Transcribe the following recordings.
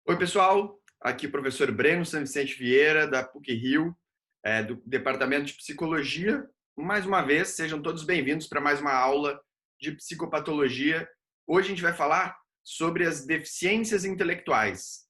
Oi, pessoal. Aqui o professor Breno San Vicente Vieira, da PUC-Rio, do Departamento de Psicologia. Mais uma vez, sejam todos bem-vindos para mais uma aula de psicopatologia. Hoje a gente vai falar sobre as deficiências intelectuais.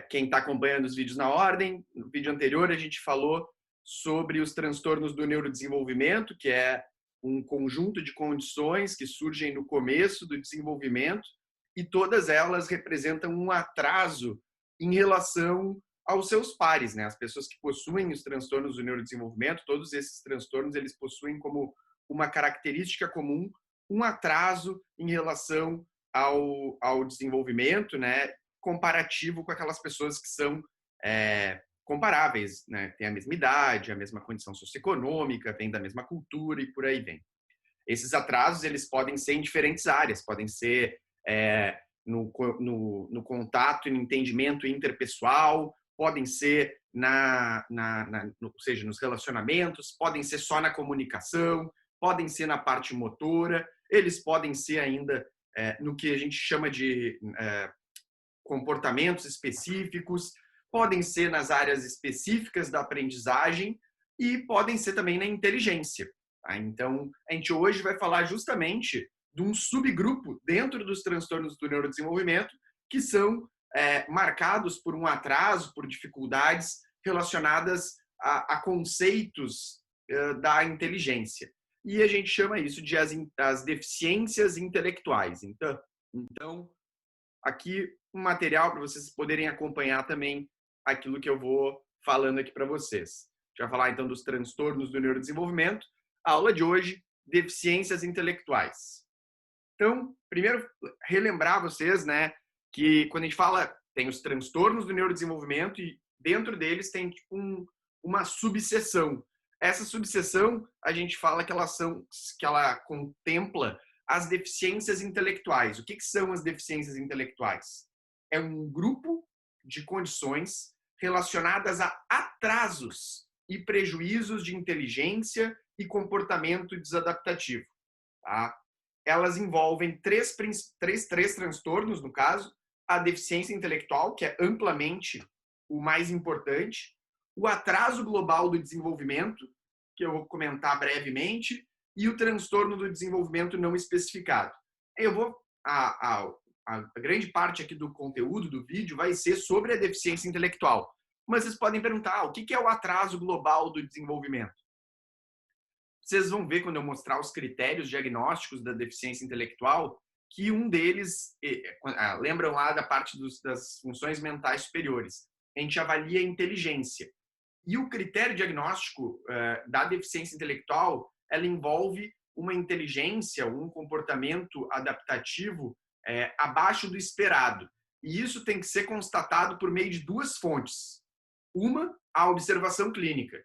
Quem está acompanhando os vídeos na ordem, no vídeo anterior a gente falou sobre os transtornos do neurodesenvolvimento, que é um conjunto de condições que surgem no começo do desenvolvimento, e todas elas representam um atraso em relação aos seus pares, né? As pessoas que possuem os transtornos do neurodesenvolvimento, todos esses transtornos, eles possuem como uma característica comum um atraso em relação ao desenvolvimento, né? Comparativo com aquelas pessoas que são comparáveis, né? Têm a mesma idade, a mesma condição socioeconômica, vêm da mesma cultura e por aí vem. Esses atrasos, eles podem ser em diferentes áreas, podem ser no contato e no entendimento interpessoal, podem ser ou seja, nos relacionamentos, podem ser só na comunicação, podem ser na parte motora, eles podem ser ainda no que a gente chama de comportamentos específicos, podem ser nas áreas específicas da aprendizagem e podem ser também na inteligência. Tá? Então, a gente hoje vai falar justamente de um subgrupo dentro dos transtornos do neurodesenvolvimento que são marcados por um atraso, por dificuldades relacionadas a conceitos da inteligência. E a gente chama isso de as deficiências intelectuais. Então, aqui um material para vocês poderem acompanhar também aquilo que eu vou falando aqui para vocês. A gente vai falar então dos transtornos do neurodesenvolvimento. A aula de hoje, deficiências intelectuais. Então, primeiro, relembrar vocês, né, que quando a gente fala, tem os transtornos do neurodesenvolvimento e dentro deles tem tipo, uma subseção. Essa subseção, a gente fala que ela contempla as deficiências intelectuais. O que são as deficiências intelectuais? É um grupo de condições relacionadas a atrasos e prejuízos de inteligência e comportamento desadaptativo. Tá? Elas envolvem três transtornos, no caso, a deficiência intelectual, que é amplamente o mais importante, o atraso global do desenvolvimento, que eu vou comentar brevemente, e o transtorno do desenvolvimento não especificado. Eu vou a grande parte aqui do conteúdo do vídeo vai ser sobre a deficiência intelectual. Mas vocês podem perguntar, o que é o atraso global do desenvolvimento? Vocês vão ver quando eu mostrar os critérios diagnósticos da deficiência intelectual, que um deles, lembram lá da parte das funções mentais superiores, a gente avalia a inteligência. E o critério diagnóstico da deficiência intelectual, ela envolve uma inteligência, um comportamento adaptativo abaixo do esperado. E isso tem que ser constatado por meio de duas fontes. Uma, a observação clínica.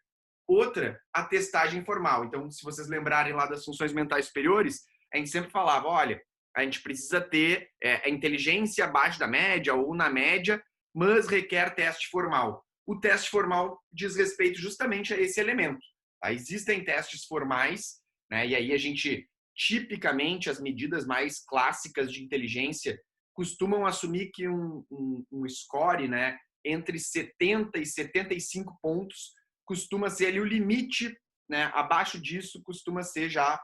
Outra, a testagem formal. Então, se vocês lembrarem lá das funções mentais superiores, a gente sempre falava, olha, a gente precisa ter a inteligência abaixo da média ou na média, mas requer teste formal. O teste formal diz respeito justamente a esse elemento. Tá? Existem testes formais, né? E aí a gente, tipicamente, as medidas mais clássicas de inteligência costumam assumir que um score, né, entre 70 e 75 pontos costuma ser ali o limite, né? Abaixo disso costuma ser já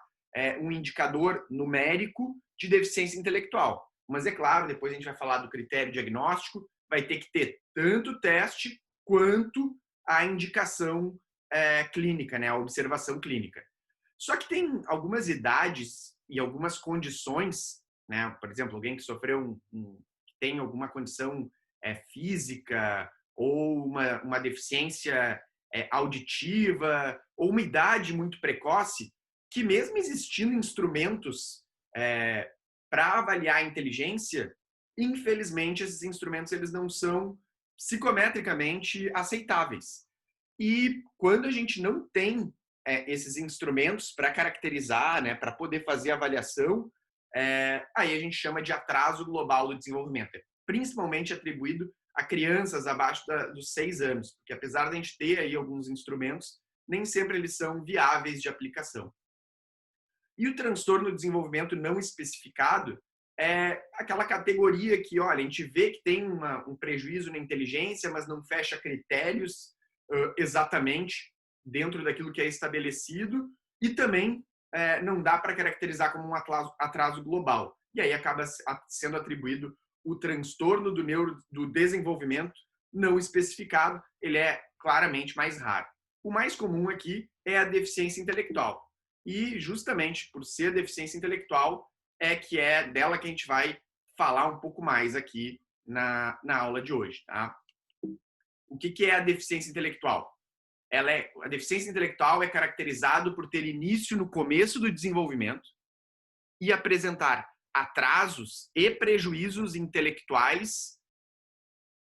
um indicador numérico de deficiência intelectual. Mas é claro, depois a gente vai falar do critério diagnóstico, vai ter que ter tanto teste quanto a indicação clínica, né? A observação clínica. Só que tem algumas idades e algumas condições, né? Por exemplo, alguém que sofreu que tem alguma condição física ou uma deficiência auditiva ou uma idade muito precoce, que mesmo existindo instrumentos para avaliar a inteligência, infelizmente esses instrumentos eles não são psicometricamente aceitáveis. E quando a gente não tem esses instrumentos para caracterizar, né, para poder fazer avaliação, aí a gente chama de atraso global do desenvolvimento, principalmente atribuído a crianças abaixo dos 6 anos, porque apesar de a gente ter aí alguns instrumentos, nem sempre eles são viáveis de aplicação. E o transtorno do desenvolvimento não especificado, é aquela categoria que, olha, a gente vê que tem um prejuízo na inteligência, mas não fecha critérios exatamente dentro daquilo que é estabelecido e também não dá para caracterizar como um atraso global. E aí acaba sendo atribuído o transtorno do desenvolvimento não especificado, ele é claramente mais raro. O mais comum aqui é a deficiência intelectual. E justamente por ser deficiência intelectual é dela que a gente vai falar um pouco mais aqui na aula de hoje. Tá? O que é a deficiência intelectual? A deficiência intelectual é caracterizado por ter início no começo do desenvolvimento e apresentar atrasos e prejuízos intelectuais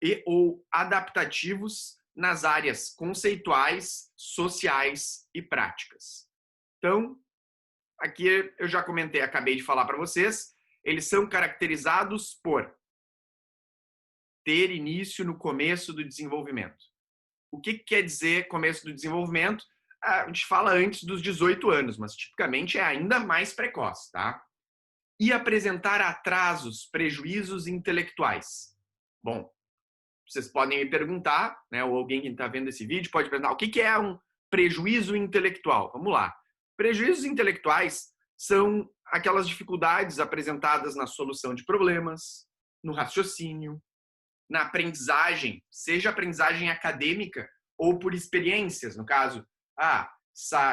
e ou adaptativos nas áreas conceituais, sociais e práticas. Então, aqui eu já comentei, acabei de falar para vocês, eles são caracterizados por ter início no começo do desenvolvimento. O que quer dizer começo do desenvolvimento? A gente fala antes dos 18 anos, mas tipicamente é ainda mais precoce, tá? E apresentar atrasos, prejuízos intelectuais. Bom, vocês podem me perguntar, né, ou alguém que está vendo esse vídeo pode perguntar, o que é um prejuízo intelectual? Vamos lá. Prejuízos intelectuais são aquelas dificuldades apresentadas na solução de problemas, no raciocínio, na aprendizagem, seja aprendizagem acadêmica ou por experiências. No caso,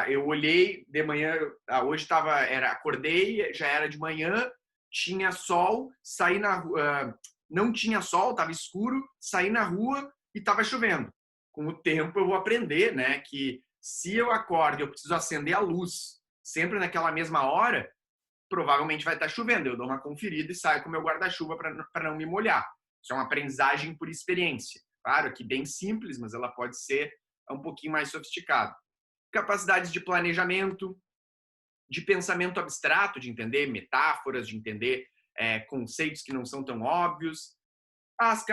eu olhei de manhã, hoje acordei, já era de manhã, tinha sol, saí na rua, não tinha sol, estava escuro, saí na rua e estava chovendo. Com o tempo eu vou aprender, né, que se eu acordo e eu preciso acender a luz sempre naquela mesma hora, provavelmente vai estar chovendo. Eu dou uma conferida e saio com o meu guarda-chuva para não me molhar. Isso é uma aprendizagem por experiência. Claro que bem simples, mas ela pode ser um pouquinho mais sofisticada. Capacidades de planejamento, de pensamento abstrato, de entender metáforas, de entender conceitos que não são tão óbvios. As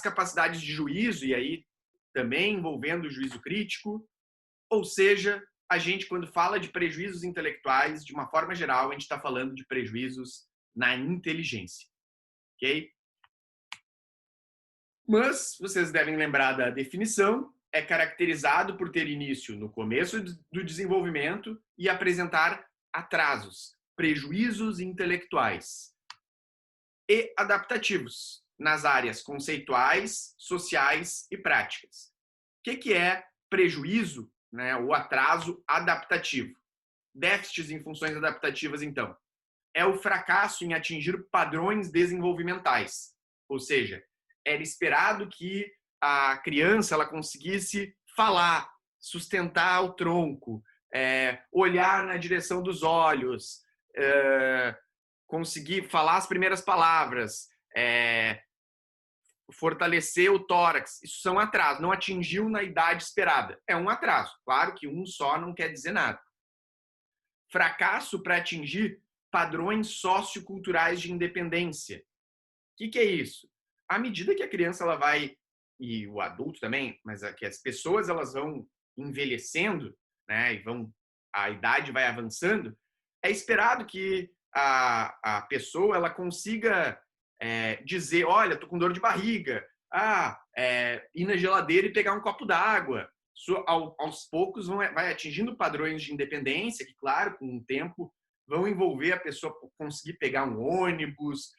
capacidades de juízo, e aí também envolvendo o juízo crítico. Ou seja, a gente, quando fala de prejuízos intelectuais, de uma forma geral, a gente está falando de prejuízos na inteligência. Ok? Mas, vocês devem lembrar da definição, é caracterizado por ter início no começo do desenvolvimento e apresentar atrasos, prejuízos intelectuais e adaptativos nas áreas conceituais, sociais e práticas. O que é prejuízo, né, ou atraso adaptativo? Déficits em funções adaptativas, então. É o fracasso em atingir padrões desenvolvimentais. Ou seja, era esperado que a criança ela conseguisse falar, sustentar o tronco, olhar na direção dos olhos, conseguir falar as primeiras palavras, fortalecer o tórax. Isso são atrasos. Não atingiu na idade esperada. É um atraso. Claro que um só não quer dizer nada. Fracasso para atingir padrões socioculturais de independência. O que é isso? À medida que a criança ela vai, e o adulto também, mas que as pessoas elas vão envelhecendo, né, e a idade vai avançando, é esperado que a pessoa ela consiga dizer, olha, tô com dor de barriga, ir na geladeira e pegar um copo d'água. Aos poucos vai atingindo padrões de independência que, claro, com o tempo vão envolver a pessoa conseguir pegar um ônibus,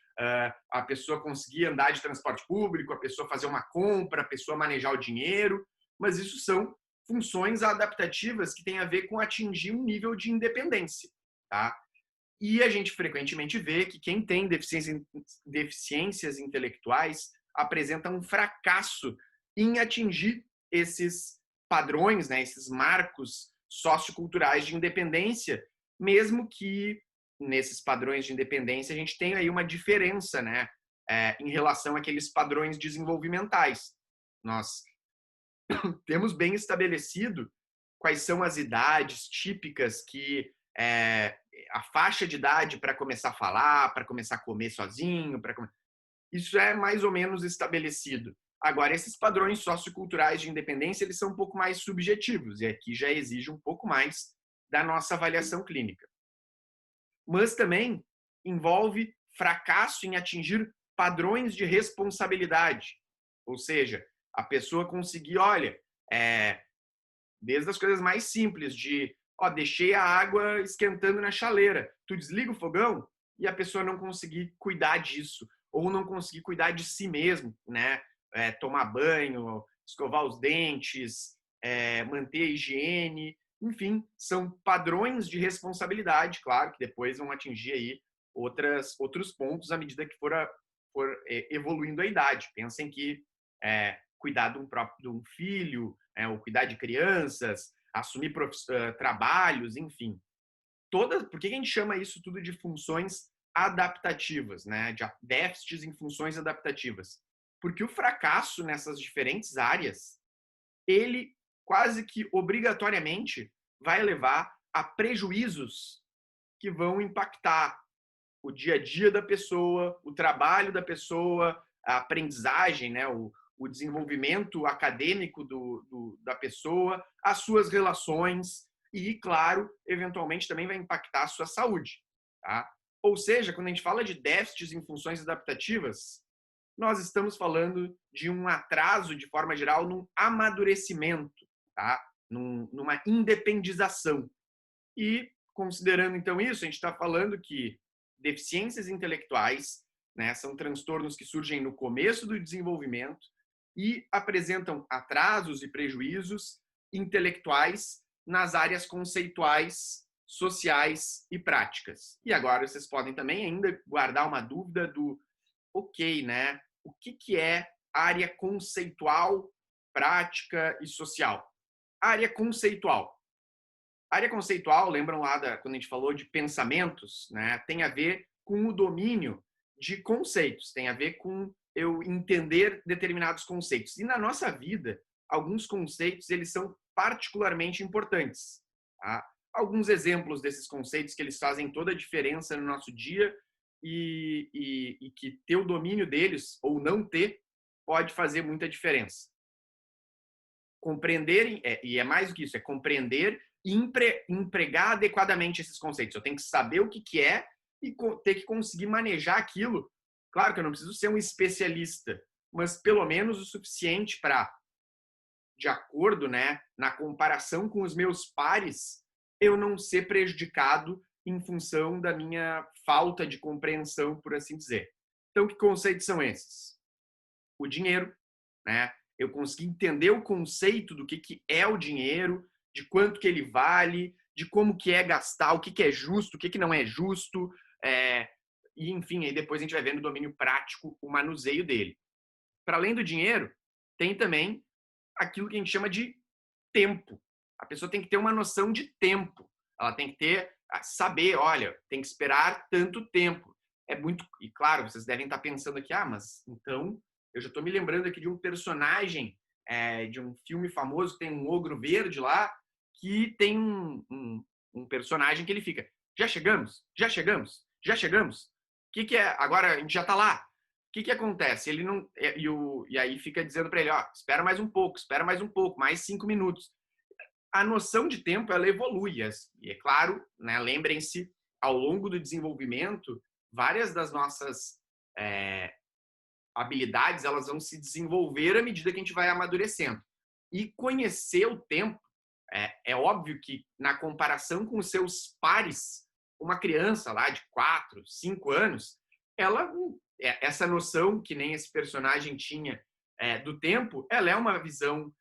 a pessoa conseguir andar de transporte público, a pessoa fazer uma compra, a pessoa manejar o dinheiro, mas isso são funções adaptativas que têm a ver com atingir um nível de independência, tá? E a gente frequentemente vê que quem tem deficiências intelectuais apresenta um fracasso em atingir esses padrões, né, esses marcos socioculturais de independência, mesmo que nesses padrões de independência a gente tenha aí uma diferença, né, em relação àqueles padrões desenvolvimentais. Nós temos bem estabelecido quais são as idades típicas que a faixa de idade para começar a falar, para começar a comer sozinho, isso é mais ou menos estabelecido. Agora, esses padrões socioculturais de independência, eles são um pouco mais subjetivos, e aqui já exige um pouco mais da nossa avaliação clínica. Mas também envolve fracasso em atingir padrões de responsabilidade. Ou seja, a pessoa conseguir, olha, desde as coisas mais simples, de, ó, deixei a água esquentando na chaleira, tu desliga o fogão e a pessoa não conseguir cuidar disso, ou não conseguir cuidar de si mesmo, né? Tomar banho, escovar os dentes, manter a higiene, enfim, são padrões de responsabilidade, claro, que depois vão atingir aí outros pontos à medida que for evoluindo a idade. Pensem que cuidar de um filho, ou cuidar de crianças, assumir trabalhos, enfim. Por que a gente chama isso tudo de funções adaptativas, né? De déficits em funções adaptativas? Porque o fracasso nessas diferentes áreas, ele quase que obrigatoriamente vai levar a prejuízos que vão impactar o dia a dia da pessoa, o trabalho da pessoa, a aprendizagem, né? O desenvolvimento acadêmico da pessoa, as suas relações e, claro, eventualmente também vai impactar a sua saúde. Tá? Ou seja, quando a gente fala de déficits em funções adaptativas, nós estamos falando de um atraso, de forma geral, num amadurecimento, tá? Numa independização. E, considerando então isso, a gente está falando que deficiências intelectuais, né, são transtornos que surgem no começo do desenvolvimento e apresentam atrasos e prejuízos intelectuais nas áreas conceituais, sociais e práticas. E agora vocês podem também ainda guardar uma dúvida do, ok, né? O que é área conceitual, prática e social? Área conceitual. A área conceitual, lembram lá quando a gente falou de pensamentos, né? Tem a ver com o domínio de conceitos, tem a ver com eu entender determinados conceitos. E na nossa vida, alguns conceitos eles são particularmente importantes. Tá? Alguns exemplos desses conceitos que eles fazem toda a diferença no nosso dia e que ter o domínio deles ou não ter pode fazer muita diferença. Compreender, e é mais do que isso, é compreender e empregar adequadamente esses conceitos. Eu tenho que saber o que é e ter que conseguir manejar aquilo. Claro que eu não preciso ser um especialista, mas pelo menos o suficiente para, de acordo, né, na comparação com os meus pares, eu não ser prejudicado em função da minha falta de compreensão, por assim dizer. Então, que conceitos são esses? O dinheiro, né? Eu consegui entender o conceito do que é o dinheiro, de quanto que ele vale, de como que é gastar, o que é justo, o que não é justo, e enfim, aí depois a gente vai ver no domínio prático o manuseio dele. Para além do dinheiro, tem também aquilo que a gente chama de tempo. A pessoa tem que ter uma noção de tempo. Ela tem que saber, olha, tem que esperar tanto tempo. É muito, e claro, vocês devem estar pensando aqui, mas então eu já estou me lembrando aqui de um personagem de um filme famoso, tem um ogro verde lá, que tem um personagem que ele fica, já chegamos, já chegamos, já chegamos. O que é? Agora a gente já está lá. O que acontece? Ele não e aí fica dizendo para ele, ó, espera mais um pouco, mais 5 minutos. A noção de tempo ela evolui e é claro, né? Lembrem-se, ao longo do desenvolvimento, várias das nossas habilidades elas vão se desenvolver à medida que a gente vai amadurecendo. E conhecer o tempo é óbvio que na comparação com os seus pares, uma criança lá de 4, 5 anos, ela essa noção que nem esse personagem tinha do tempo, ela é uma visão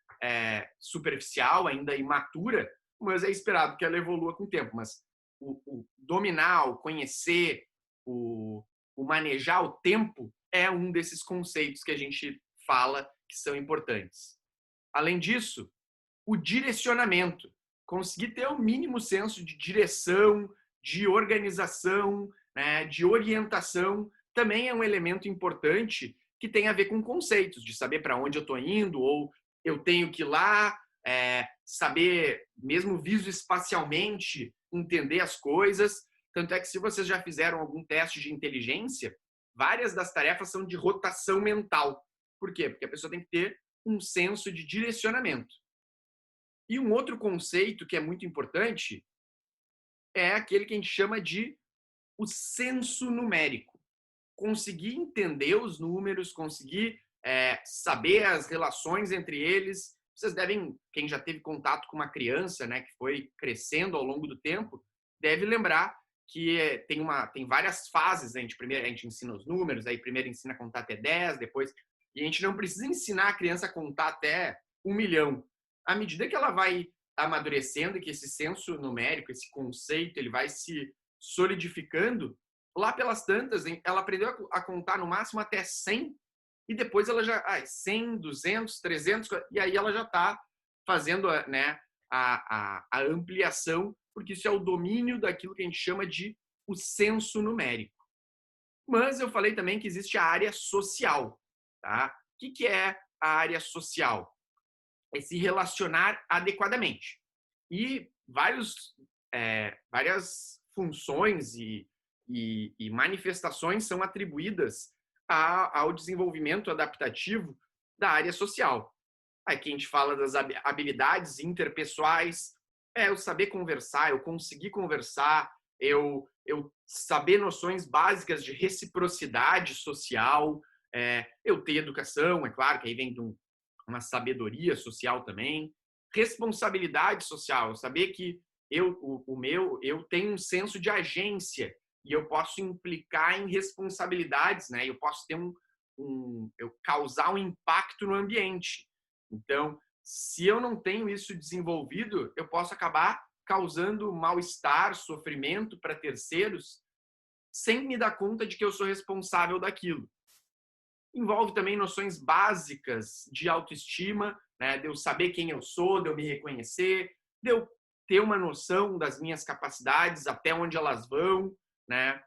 superficial, ainda imatura, mas é esperado que ela evolua com o tempo. Mas o dominar, o conhecer, o manejar o tempo é um desses conceitos que a gente fala que são importantes. Além disso, o direcionamento. Conseguir ter o mínimo senso de direção, de organização, né, de orientação, também é um elemento importante que tem a ver com conceitos, de saber para onde eu estou indo, ou eu tenho que ir lá, saber, mesmo visoespacialmente, entender as coisas. Tanto é que se vocês já fizeram algum teste de inteligência, várias das tarefas são de rotação mental. Por quê? Porque a pessoa tem que ter um senso de direcionamento. E um outro conceito que é muito importante é aquele que a gente chama de o senso numérico. conseguir entender os números, conseguir saber as relações entre eles. Vocês devem, quem já teve contato com uma criança, né, que foi crescendo ao longo do tempo, deve lembrar que tem várias fases, né? Primeiro a gente ensina os números, aí primeiro ensina a contar até 10, depois... E a gente não precisa ensinar a criança a contar até 1 milhão. À medida que ela vai amadurecendo e que esse senso numérico, esse conceito, ele vai se solidificando, lá pelas tantas, ela aprendeu a contar no máximo até 100, e depois ela já... 100, 200, 300, e aí ela já está fazendo, né, a ampliação, porque isso é o domínio daquilo que a gente chama de o senso numérico. Mas eu falei também que existe a área social. Tá? O que é a área social? É se relacionar adequadamente. E várias funções e manifestações são atribuídas ao desenvolvimento adaptativo da área social. Aqui a gente fala das habilidades interpessoais, eu saber conversar, eu conseguir conversar, eu saber noções básicas de reciprocidade social, eu ter educação, é claro que aí vem de uma sabedoria social também, responsabilidade social, eu saber que eu tenho um senso de agência e eu posso implicar em responsabilidades, né? Eu posso ter eu causar um impacto no ambiente. Então, se eu não tenho isso desenvolvido, eu posso acabar causando mal-estar, sofrimento para terceiros, sem me dar conta de que eu sou responsável daquilo. Envolve também noções básicas de autoestima, né? De eu saber quem eu sou, de eu me reconhecer, de eu ter uma noção das minhas capacidades, até onde elas vão, né?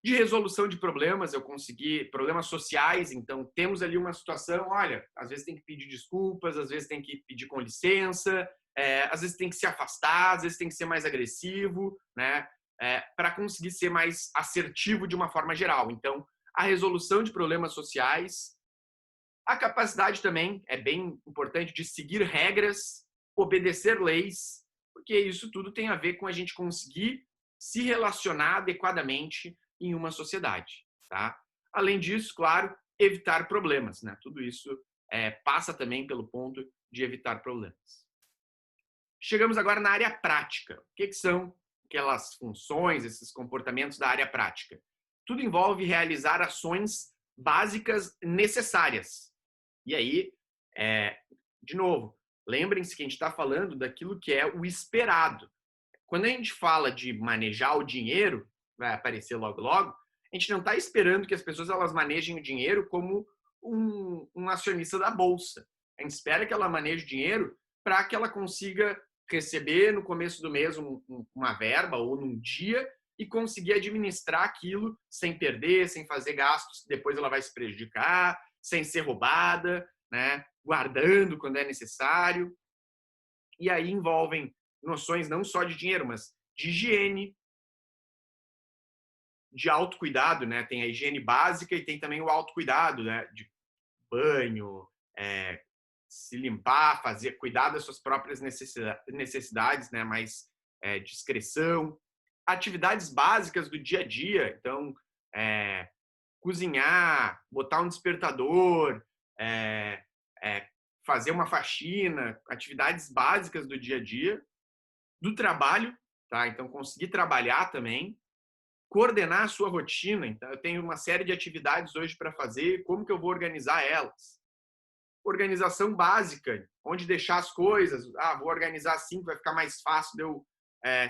De resolução de problemas, eu consegui problemas sociais, então temos ali uma situação, olha, às vezes tem que pedir desculpas, às vezes tem que pedir com licença, às vezes tem que se afastar, às vezes tem que ser mais agressivo, né? Para conseguir ser mais assertivo de uma forma geral. Então, a resolução de problemas sociais, a capacidade também é bem importante de seguir regras, obedecer leis, porque isso tudo tem a ver com a gente conseguir se relacionar adequadamente em uma sociedade, tá? Além disso, claro, evitar problemas, né? Tudo isso passa também pelo ponto de evitar problemas. Chegamos agora na área prática. O que são aquelas funções, esses comportamentos da área prática? Tudo envolve realizar ações básicas necessárias. E aí, de novo, lembrem-se que a gente está falando daquilo que é o esperado. Quando a gente fala de manejar o dinheiro, vai aparecer logo logo, a gente não está esperando que as pessoas elas manejem o dinheiro como um acionista da bolsa. A gente espera que ela maneje o dinheiro para que ela consiga receber no começo do mês uma verba ou num dia e conseguir administrar aquilo sem perder, sem fazer gastos que depois ela vai se prejudicar, sem ser roubada, né? Guardando quando é necessário. E aí envolvem noções não só de dinheiro, mas de higiene, de autocuidado, né? Tem a higiene básica e tem também o autocuidado, né? De banho, se limpar, cuidar das suas próprias necessidades, né? Mais discrição. Atividades básicas do dia a dia, então, cozinhar, botar um despertador, fazer uma faxina, atividades básicas do dia a dia, do trabalho, tá? Então, conseguir trabalhar também, coordenar a sua rotina. Então, eu tenho uma série de atividades hoje para fazer, como que eu vou organizar elas? Organização básica, onde deixar as coisas. Vou organizar assim, vai ficar mais fácil de eu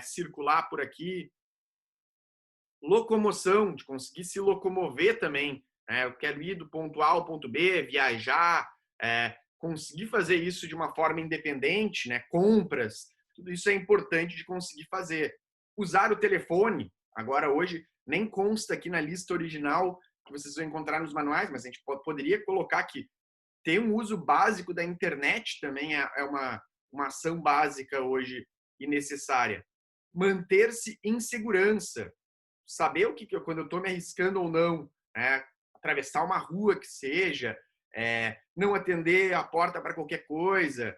circular por aqui. Locomoção, de conseguir se locomover também. Eu quero ir do ponto A ao ponto B, viajar, conseguir fazer isso de uma forma independente, né? Compras, tudo isso é importante de conseguir fazer. Usar o telefone, agora hoje nem consta aqui na lista original que vocês vão encontrar nos manuais, mas a gente poderia colocar que ter um uso básico da internet também é uma ação básica hoje e necessária. Manter-se em segurança, saber o que quando eu estou me arriscando ou não, né? Atravessar uma rua que seja, não atender a porta para qualquer coisa,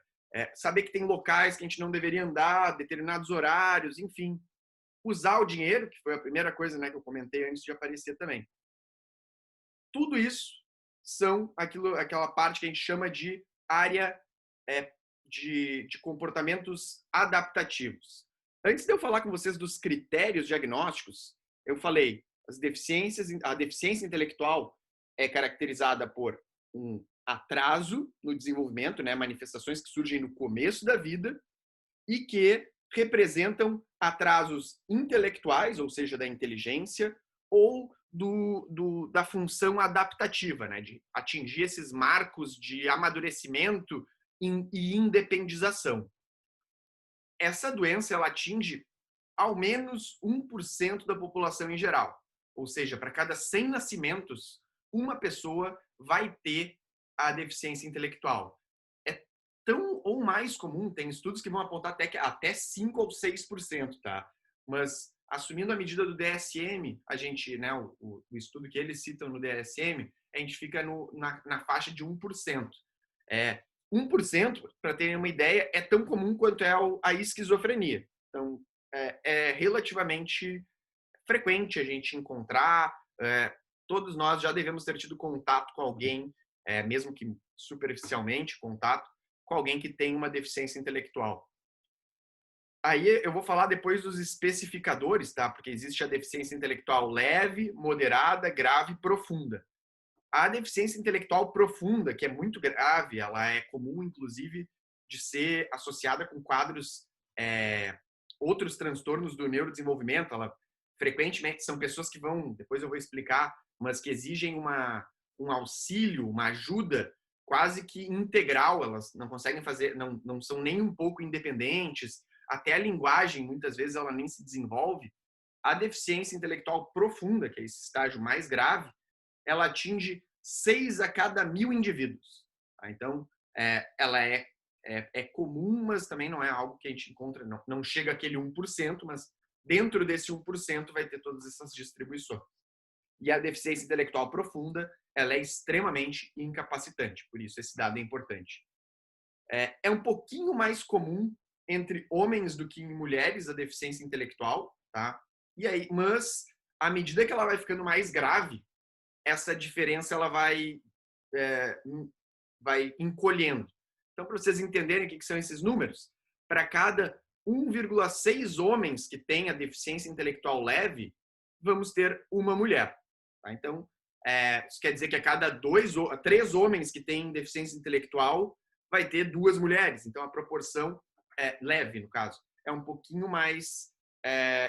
saber que tem locais que a gente não deveria andar, determinados horários, enfim. Usar o dinheiro, que foi a primeira coisa, né, que eu comentei antes de aparecer também. tudo isso são aquela parte que a gente chama de área de comportamentos adaptativos. Antes de eu falar com vocês dos critérios diagnósticos, eu falei, a deficiência intelectual é caracterizada por um atraso no desenvolvimento, né, manifestações que surgem no começo da vida e que representam atrasos intelectuais, ou seja, da inteligência, ou da função adaptativa, né, de atingir esses marcos de amadurecimento e independização. Essa doença ela atinge ao menos 1% da população em geral. Ou seja, para cada 100 nascimentos, uma pessoa vai ter a deficiência intelectual. É tão ou mais comum, tem estudos que vão apontar até 5 ou 6%, tá? Mas assumindo a medida do DSM, a gente, né, o estudo que eles citam no DSM, a gente fica na faixa de 1%. 1%, para terem uma ideia, é tão comum quanto é a esquizofrenia. Então, é relativamente frequente a gente encontrar. Todos nós já devemos ter tido contato com alguém, mesmo que superficialmente, contato com alguém que tem uma deficiência intelectual. Aí eu vou falar depois dos especificadores, tá? Porque existe a deficiência intelectual leve, moderada, grave e profunda. A deficiência intelectual profunda, que é muito grave, ela é comum, inclusive, de ser associada com quadros, outros transtornos do neurodesenvolvimento. Ela, frequentemente, são pessoas que vão, depois eu vou explicar, mas que exigem um auxílio, uma ajuda quase que integral. Elas não conseguem fazer, não são nem um pouco independentes. Até a linguagem, muitas vezes, ela nem se desenvolve. A deficiência intelectual profunda, que é esse estágio mais grave, ela atinge 6 a cada 1.000 indivíduos. Tá? Então, ela é comum, mas também não é algo que a gente encontra, não chega àquele 1%, mas dentro desse 1% vai ter todas essas distribuições. E a deficiência intelectual profunda, ela é extremamente incapacitante, por isso esse dado é importante. É um pouquinho mais comum entre homens do que em mulheres a deficiência intelectual, tá? E aí, mas à medida que ela vai ficando mais grave, essa diferença ela vai encolhendo. Então, para vocês entenderem o que são esses números, para cada 1,6 homens que têm a deficiência intelectual leve, vamos ter uma mulher. Tá? Então, isso quer dizer que a cada 3 homens que têm deficiência intelectual, vai ter 2 mulheres. Então, a proporção leve, no caso, é um pouquinho mais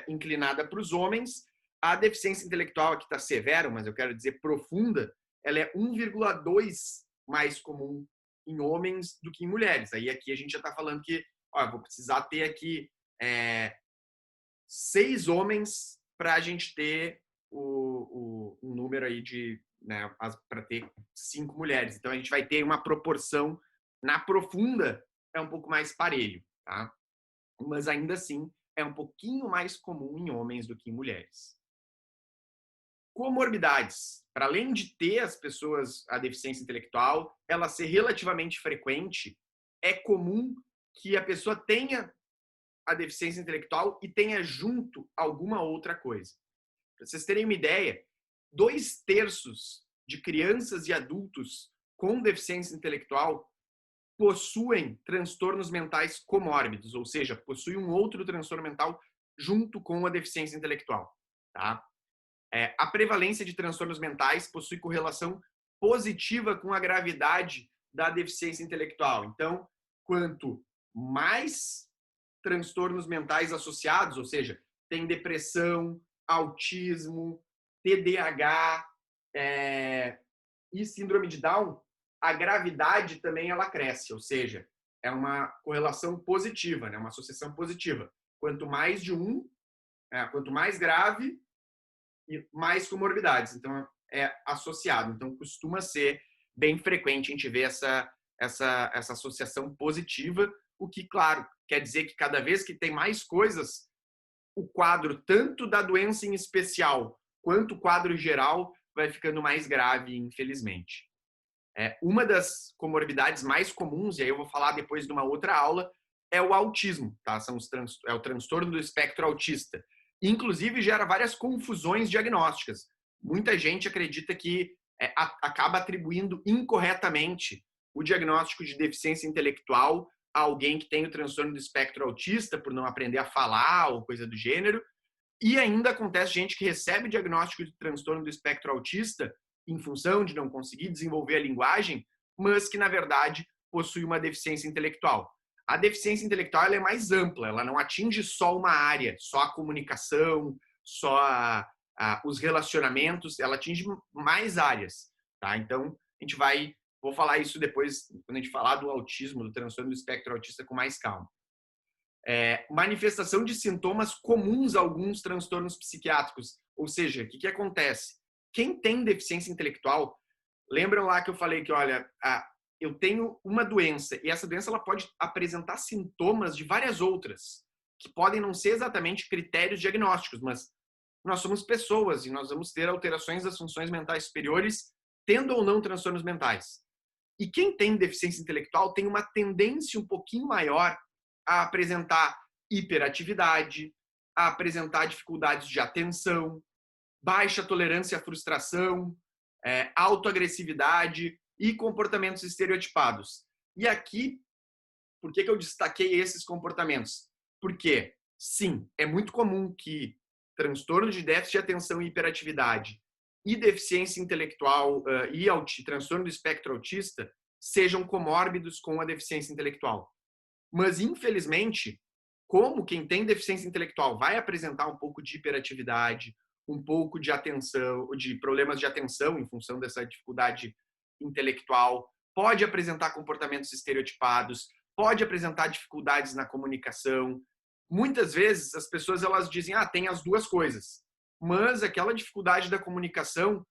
inclinada para os homens. A deficiência intelectual aqui está severa, mas eu quero dizer profunda, ela é 1,2 mais comum em homens do que em mulheres. Aí aqui a gente já está falando que vou precisar ter aqui 6 homens para a gente ter um número aí de, né, para ter 5 mulheres. Então a gente vai ter uma proporção na profunda é um pouco mais parelho, tá? Mas ainda assim é um pouquinho mais comum em homens do que em mulheres. Comorbidades. Para além de ter as pessoas a deficiência intelectual, ela ser relativamente frequente, é comum que a pessoa tenha a deficiência intelectual e tenha junto alguma outra coisa. Para vocês terem uma ideia, 2/3 de crianças e adultos com deficiência intelectual possuem transtornos mentais comórbidos, ou seja, possuem um outro transtorno mental junto com a deficiência intelectual. Tá? A prevalência de transtornos mentais possui correlação positiva com a gravidade da deficiência intelectual. Então, quanto mais transtornos mentais associados, ou seja, tem depressão, autismo, TDAH e síndrome de Down, a gravidade também ela cresce, ou seja, é uma correlação positiva, né? Uma associação positiva. Quanto mais de quanto mais grave, e mais comorbidades. Então, é associado. Então, costuma ser bem frequente a gente ver essa associação positiva, o que, claro, quer dizer que cada vez que tem mais coisas, o quadro, tanto da doença em especial, quanto o quadro geral, vai ficando mais grave, infelizmente. Uma das comorbidades mais comuns, e aí eu vou falar depois de uma outra aula, é o autismo, tá? É o transtorno do espectro autista. Inclusive, gera várias confusões diagnósticas. Muita gente acredita que acaba atribuindo incorretamente o diagnóstico de deficiência intelectual a alguém que tem o transtorno do espectro autista por não aprender a falar ou coisa do gênero. E ainda acontece gente que recebe o diagnóstico de transtorno do espectro autista em função de não conseguir desenvolver a linguagem, mas que, na verdade, possui uma deficiência intelectual. A deficiência intelectual ela é mais ampla, ela não atinge só uma área, só a comunicação, só os relacionamentos, ela atinge mais áreas. Tá? Então, vou falar isso depois, quando a gente falar do autismo, do transtorno do espectro autista com mais calma. Manifestação de sintomas comuns a alguns transtornos psiquiátricos. Ou seja, o que acontece? Quem tem deficiência intelectual, lembram lá que eu falei que, olha, eu tenho uma doença e essa doença ela pode apresentar sintomas de várias outras, que podem não ser exatamente critérios diagnósticos, mas nós somos pessoas e nós vamos ter alterações das funções mentais superiores, tendo ou não transtornos mentais. E quem tem deficiência intelectual tem uma tendência um pouquinho maior a apresentar hiperatividade, a apresentar dificuldades de atenção, baixa tolerância à frustração, autoagressividade e comportamentos estereotipados. E aqui, por que eu destaquei esses comportamentos? Porque, sim, é muito comum que transtorno de déficit de atenção e hiperatividade e deficiência intelectual e transtorno do espectro autista sejam comórbidos com a deficiência intelectual. Mas, infelizmente, como quem tem deficiência intelectual vai apresentar um pouco de hiperatividade, um pouco de atenção, de problemas de atenção em função dessa dificuldade intelectual, pode apresentar comportamentos estereotipados, pode apresentar dificuldades na comunicação. Muitas vezes as pessoas elas dizem, tem as duas coisas. Mas aquela dificuldade da comunicação,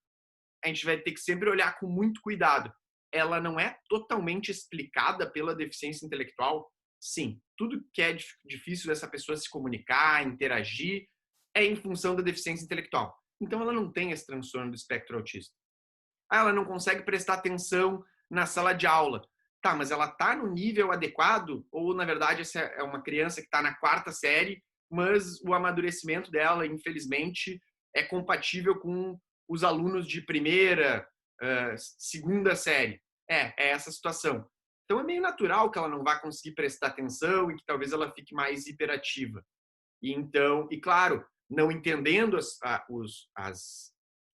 a gente vai ter que sempre olhar com muito cuidado. Ela não é totalmente explicada pela deficiência intelectual. Sim, tudo que é difícil dessa pessoa se comunicar, interagir, é em função da deficiência intelectual. Então ela não tem esse transtorno do espectro autista. Ela não consegue prestar atenção na sala de aula. Tá, mas ela está no nível adequado? Ou, na verdade, essa é uma criança que está na 4ª série, mas o amadurecimento dela, infelizmente, é compatível com os alunos de 1ª, 2ª série. É essa situação. Então, é meio natural que ela não vá conseguir prestar atenção e que talvez ela fique mais hiperativa. E claro, não entendendo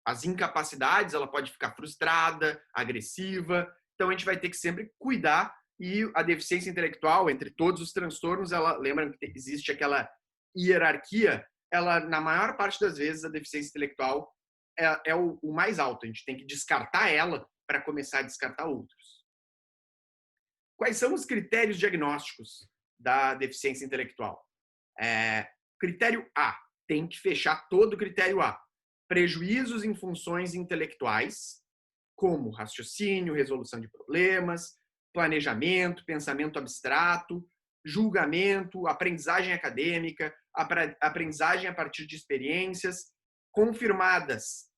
as incapacidades, ela pode ficar frustrada, agressiva. Então, a gente vai ter que sempre cuidar. E a deficiência intelectual, entre todos os transtornos, lembra que existe aquela hierarquia, na maior parte das vezes, a deficiência intelectual é o mais alto. A gente tem que descartar ela para começar a descartar outros. Quais são os critérios diagnósticos da deficiência intelectual? Critério A. Tem que fechar todo o critério A. Prejuízos em funções intelectuais, como raciocínio, resolução de problemas, planejamento, pensamento abstrato, julgamento, aprendizagem acadêmica, aprendizagem a partir de experiências confirmadas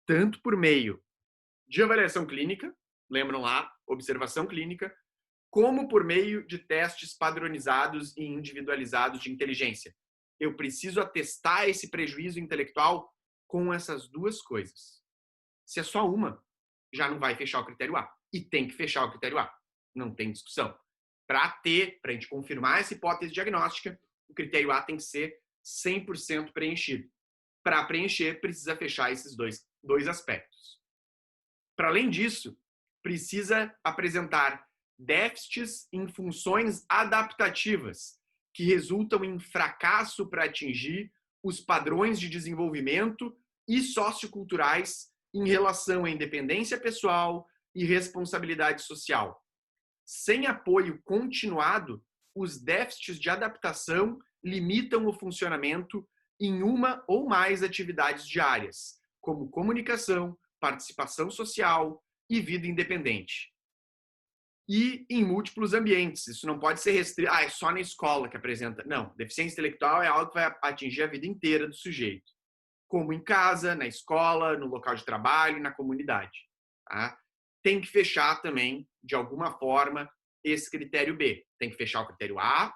tanto por meio de avaliação clínica, lembram lá, observação clínica, como por meio de testes padronizados e individualizados de inteligência. Eu preciso atestar esse prejuízo intelectual com essas duas coisas. Se é só uma, já não vai fechar o critério A. E tem que fechar o critério A. Não tem discussão. Para a gente confirmar essa hipótese diagnóstica, o critério A tem que ser 100% preenchido. Para preencher, precisa fechar esses dois aspectos. Para além disso, precisa apresentar déficits em funções adaptativas, que resultam em fracasso para atingir os padrões de desenvolvimento e socioculturais em relação à independência pessoal e responsabilidade social. Sem apoio continuado, os déficits de adaptação limitam o funcionamento em uma ou mais atividades diárias, como comunicação, participação social e vida independente. E em múltiplos ambientes. Isso não pode ser restrito. É só na escola que apresenta. Não, deficiência intelectual é algo que vai atingir a vida inteira do sujeito. Como em casa, na escola, no local de trabalho, na comunidade. Tá? Tem que fechar também, de alguma forma, esse critério B. Tem que fechar o critério A.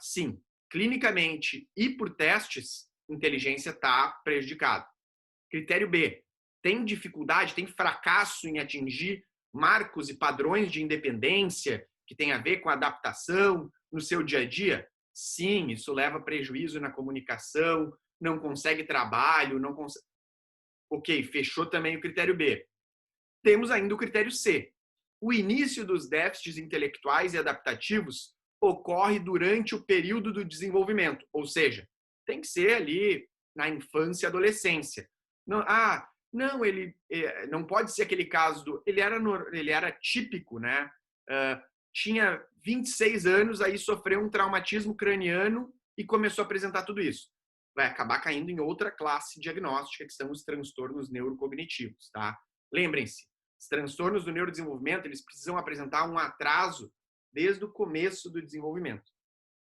Sim, clinicamente e por testes, inteligência está prejudicada. Critério B. tem dificuldade, tem fracasso em atingir marcos e padrões de independência que tem a ver com adaptação no seu dia a dia? Sim, isso leva a prejuízo na comunicação, não consegue trabalho, não consegue... Ok, fechou também o critério B. Temos ainda o critério C. O início dos déficits intelectuais e adaptativos ocorre durante o período do desenvolvimento, ou seja, tem que ser ali na infância e adolescência. Não, não, ele não pode ser aquele caso do... Ele era típico, né? Tinha 26 anos, aí sofreu um traumatismo craniano e começou a apresentar tudo isso. Vai acabar caindo em outra classe diagnóstica, que são os transtornos neurocognitivos, tá? Lembrem-se, os transtornos do neurodesenvolvimento, eles precisam apresentar um atraso desde o começo do desenvolvimento.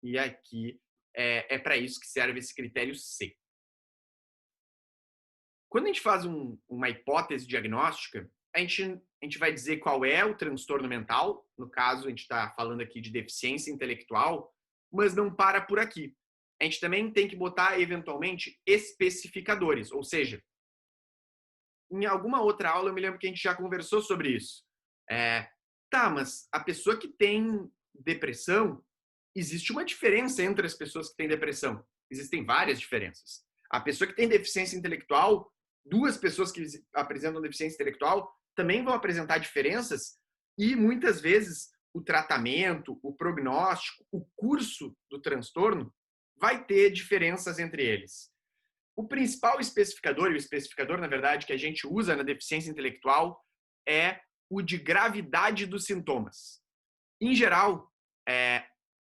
E aqui é para isso que serve esse critério C. Quando a gente faz uma hipótese diagnóstica, a gente vai dizer qual é o transtorno mental. No caso, a gente está falando aqui de deficiência intelectual, mas não para por aqui. A gente também tem que botar, eventualmente, especificadores, ou seja, em alguma outra aula eu me lembro que a gente já conversou sobre isso. Mas a pessoa que tem depressão, existe uma diferença entre as pessoas que têm depressão. Existem várias diferenças. A pessoa que tem deficiência intelectual, duas pessoas que apresentam deficiência intelectual também vão apresentar diferenças e muitas vezes o tratamento, o prognóstico, o curso do transtorno vai ter diferenças entre eles. O principal especificador, e o especificador, na verdade, que a gente usa na deficiência intelectual é o de gravidade dos sintomas. Em geral,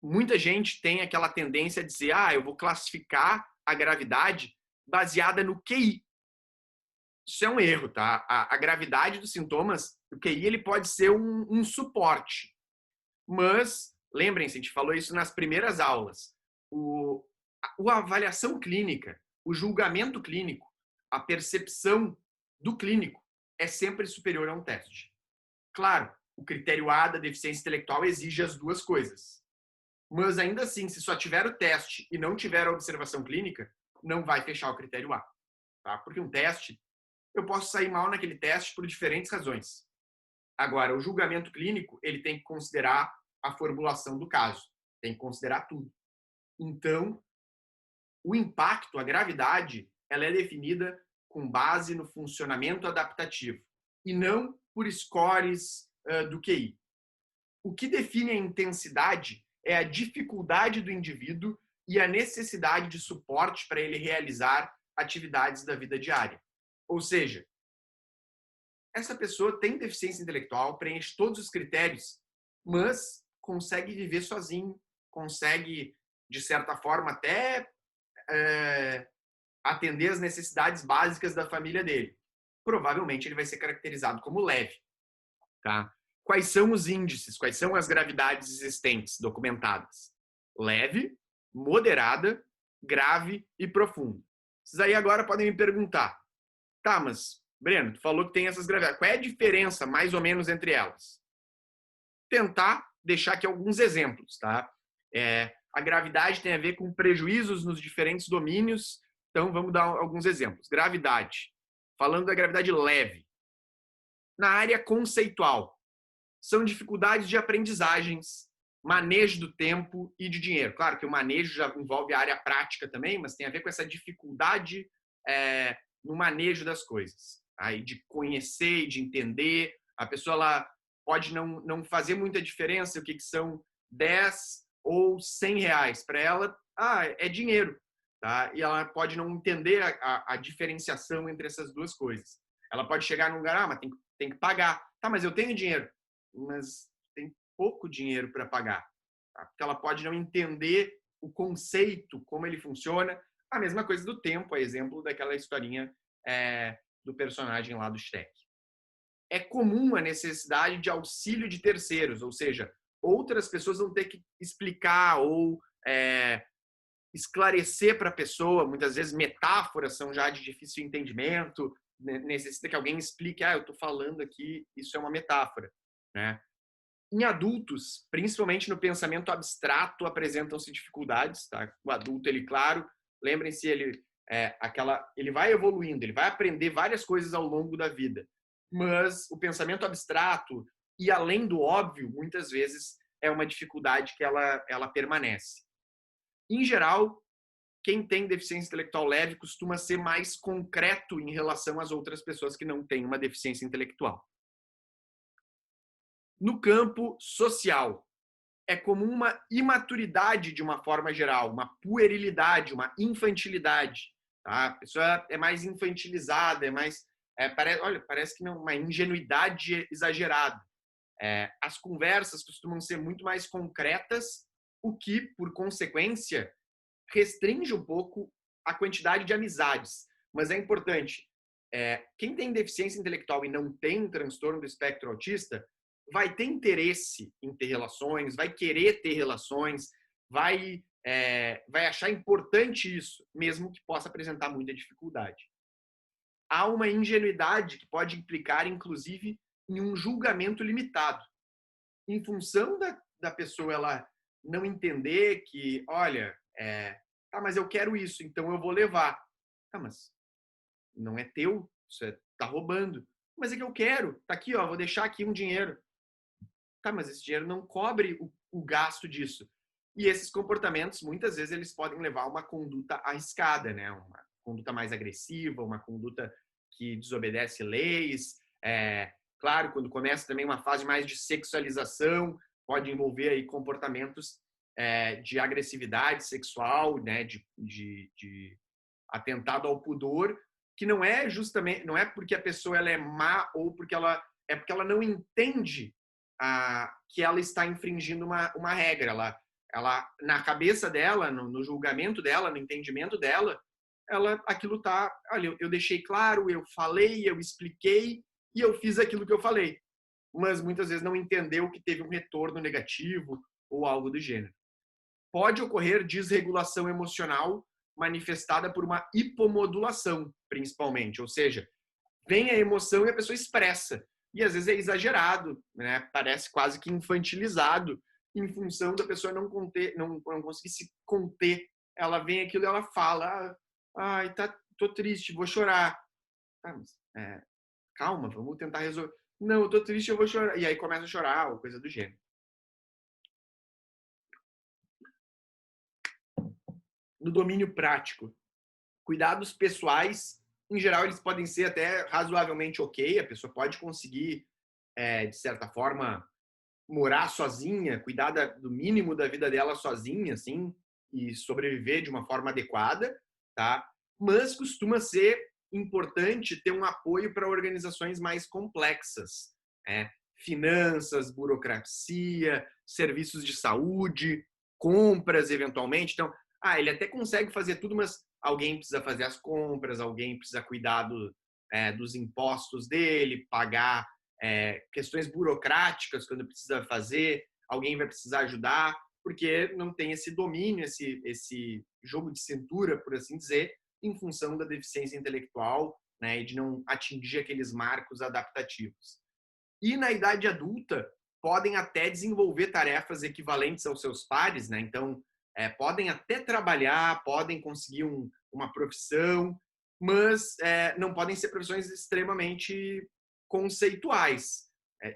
muita gente tem aquela tendência a dizer eu vou classificar a gravidade baseada no QI. Isso é um erro, tá? A gravidade dos sintomas, o QI, ele pode ser um suporte. Mas, lembrem-se, a gente falou isso nas primeiras aulas. A avaliação clínica, o julgamento clínico, a percepção do clínico é sempre superior a um teste. Claro, o critério A da deficiência intelectual exige as duas coisas. Mas ainda assim, se só tiver o teste e não tiver a observação clínica, não vai fechar o critério A. Tá? Porque um teste, eu posso sair mal naquele teste por diferentes razões. Agora, o julgamento clínico, ele tem que considerar a formulação do caso. Tem que considerar tudo. Então, o impacto, a gravidade, ela é definida com base no funcionamento adaptativo e não por scores do QI. O que define a intensidade é a dificuldade do indivíduo e a necessidade de suporte para ele realizar atividades da vida diária. Ou seja, essa pessoa tem deficiência intelectual, preenche todos os critérios, mas consegue viver sozinho, consegue, de certa forma, até atender as necessidades básicas da família dele. Provavelmente ele vai ser caracterizado como leve. Tá? Quais são os índices? Quais são as gravidades existentes, documentadas? Leve, moderada, grave e profunda. Vocês aí agora podem me perguntar, tá, mas, Breno, tu falou que tem essas gravidades. Qual é a diferença, mais ou menos, entre elas? Tentar deixar aqui alguns exemplos, tá? A gravidade tem a ver com prejuízos nos diferentes domínios, então vamos dar alguns exemplos. Gravidade. Falando da gravidade leve. Na área conceitual, são dificuldades de aprendizagens, manejo do tempo e de dinheiro. Claro que o manejo já envolve a área prática também, mas tem a ver com essa dificuldade no manejo das coisas. Aí, de conhecer e de entender. A pessoa ela pode não fazer muita diferença o que são 10 ou 100 reais. Para ela, é dinheiro. Tá? E ela pode não entender a diferenciação entre essas duas coisas. Ela pode chegar num lugar, mas tem que pagar. Tá, mas eu tenho dinheiro. Mas tem pouco dinheiro para pagar. Tá? Porque ela pode não entender o conceito, como ele funciona. A mesma coisa do tempo, a exemplo daquela historinha do personagem lá do Shrek. É comum a necessidade de auxílio de terceiros, ou seja, outras pessoas vão ter que explicar ou esclarecer para a pessoa. Muitas vezes metáforas são já de difícil entendimento, necessita que alguém explique, eu estou falando aqui, isso é uma metáfora. Né? Em adultos, principalmente no pensamento abstrato, apresentam-se dificuldades. Tá? O adulto, ele, claro, lembrem-se, ele ele vai evoluindo, ele vai aprender várias coisas ao longo da vida, mas o pensamento abstrato e além do óbvio, muitas vezes é uma dificuldade que ela permanece. Em geral, quem tem deficiência intelectual leve costuma ser mais concreto em relação às outras pessoas que não têm uma deficiência intelectual. No campo social, é comum uma imaturidade de uma forma geral, uma puerilidade, uma infantilidade. Tá? A pessoa é mais infantilizada, parece que não, uma ingenuidade exagerada. As conversas costumam ser muito mais concretas, o que, por consequência, restringe um pouco a quantidade de amizades. Mas é importante, quem tem deficiência intelectual e não tem transtorno do espectro autista, vai ter interesse em ter relações, vai querer ter relações, vai achar importante isso, mesmo que possa apresentar muita dificuldade. Há uma ingenuidade que pode implicar, inclusive, em um julgamento limitado. Em função da pessoa ela não entender que, olha, mas eu quero isso, então eu vou levar. Mas não é teu, você tá roubando. Mas é que eu quero, tá aqui, ó, vou deixar aqui um dinheiro. Mas esse dinheiro não cobre o gasto disso. E esses comportamentos, muitas vezes, eles podem levar a uma conduta arriscada, né? Uma conduta mais agressiva, uma conduta que desobedece leis. Claro, quando começa também uma fase mais de sexualização, pode envolver aí comportamentos de agressividade sexual, né? De atentado ao pudor, que não é justamente, não é porque a pessoa ela é má ou porque ela não entende que ela está infringindo uma regra. Ela na cabeça dela, no julgamento dela, no entendimento dela, aquilo tá, olha, eu deixei claro, eu falei, eu expliquei e eu fiz aquilo que eu falei. Mas muitas vezes não entendeu que teve um retorno negativo ou algo do gênero. Pode ocorrer desregulação emocional manifestada por uma hipomodulação, principalmente, ou seja, vem a emoção e a pessoa expressa. E às vezes é exagerado, né? Parece quase que infantilizado, em função da pessoa não conseguir se conter. Ela vem aquilo e ela fala, tô triste, vou chorar. Calma, vamos tentar resolver. Não, eu tô triste, eu vou chorar. E aí começa a chorar, ou coisa do gênero. No domínio prático, cuidados pessoais, em geral, eles podem ser até razoavelmente ok. A pessoa pode conseguir, de certa forma, morar sozinha, cuidar do mínimo da vida dela sozinha, assim, e sobreviver de uma forma adequada, tá? Mas costuma ser importante ter um apoio para organizações mais complexas, finanças, burocracia, serviços de saúde, compras, eventualmente. Então, ele até consegue fazer tudo, mas alguém precisa fazer as compras, alguém precisa cuidar dos impostos dele, pagar questões burocráticas quando precisa fazer, alguém vai precisar ajudar, porque não tem esse domínio, esse jogo de cintura, por assim dizer, em função da deficiência intelectual, né, e de não atingir aqueles marcos adaptativos. E na idade adulta, podem até desenvolver tarefas equivalentes aos seus pares, né? Então, podem até trabalhar, podem conseguir uma profissão, mas não podem ser profissões extremamente conceituais.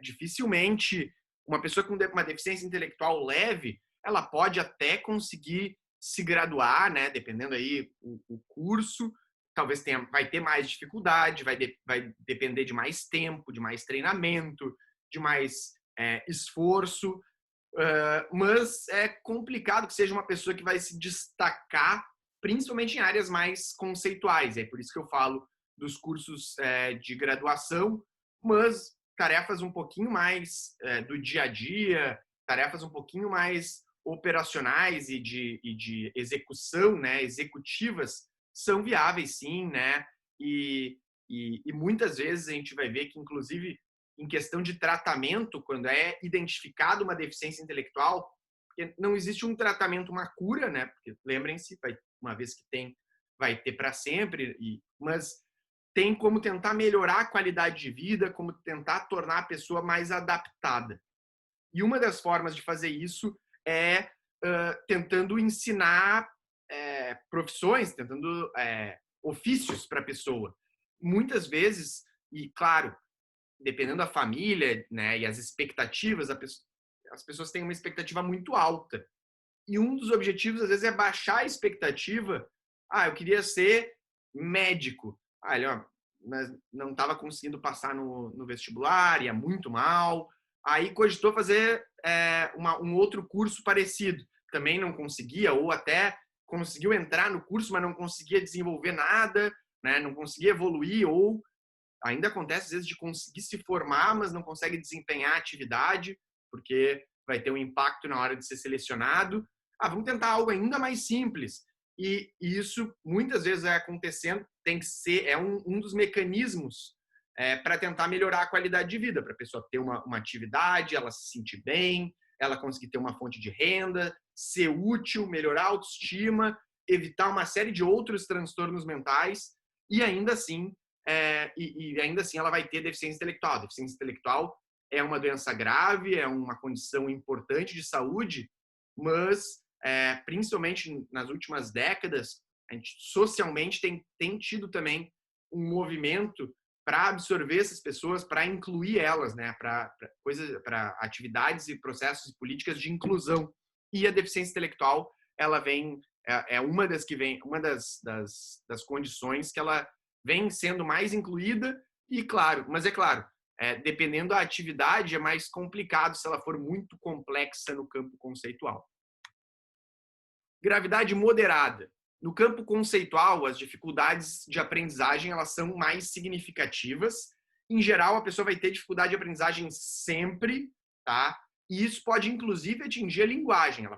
Dificilmente uma pessoa com uma deficiência intelectual leve, ela pode até conseguir se graduar, né? Dependendo aí o curso, talvez vai ter mais dificuldade, vai depender de mais tempo, de mais treinamento, de mais esforço, mas é complicado que seja uma pessoa que vai se destacar, principalmente em áreas mais conceituais. É por isso que eu falo dos cursos de graduação, mas tarefas um pouquinho mais do dia a dia, tarefas um pouquinho mais operacionais e de execução, né, executivas, são viáveis, sim, né? E muitas vezes a gente vai ver que, inclusive, em questão de tratamento, quando é identificada uma deficiência intelectual, porque não existe um tratamento, uma cura, né? Porque lembrem-se, uma vez que tem, vai ter para sempre, mas tem como tentar melhorar a qualidade de vida, como tentar tornar a pessoa mais adaptada. E uma das formas de fazer isso é tentando ensinar profissões, tentando ofícios para a pessoa. Muitas vezes, e claro, dependendo da família, né, e as expectativas, as pessoas têm uma expectativa muito alta. E um dos objetivos, às vezes, é baixar a expectativa. Eu queria ser médico. Ele, mas não estava conseguindo passar no vestibular, ia muito mal. Aí cogitou fazer um outro curso parecido. Também não conseguia, ou até conseguiu entrar no curso, mas não conseguia desenvolver nada, né? Não conseguia evoluir, ou ainda acontece, às vezes, de conseguir se formar, mas não consegue desempenhar a atividade, porque vai ter um impacto na hora de ser selecionado. Vamos tentar algo ainda mais simples. E isso, muitas vezes, vai acontecendo, tem que ser, um dos mecanismos para tentar melhorar a qualidade de vida, para a pessoa ter uma atividade, ela se sentir bem, ela conseguir ter uma fonte de renda, ser útil, melhorar a autoestima, evitar uma série de outros transtornos mentais, e ainda assim ainda assim ela vai ter deficiência intelectual. A deficiência intelectual é uma doença grave, é uma condição importante de saúde, mas principalmente nas últimas décadas, a gente socialmente tem tido também um movimento para absorver essas pessoas, para incluir elas, né, para atividades e processos e políticas de inclusão. E a deficiência intelectual, ela vem uma das condições que ela vem sendo mais incluída, e claro, mas é claro, dependendo da atividade, é mais complicado se ela for muito complexa no campo conceitual. Gravidade moderada. No campo conceitual, as dificuldades de aprendizagem elas são mais significativas. Em geral, a pessoa vai ter dificuldade de aprendizagem sempre, tá? E isso pode, inclusive, atingir a linguagem. Ela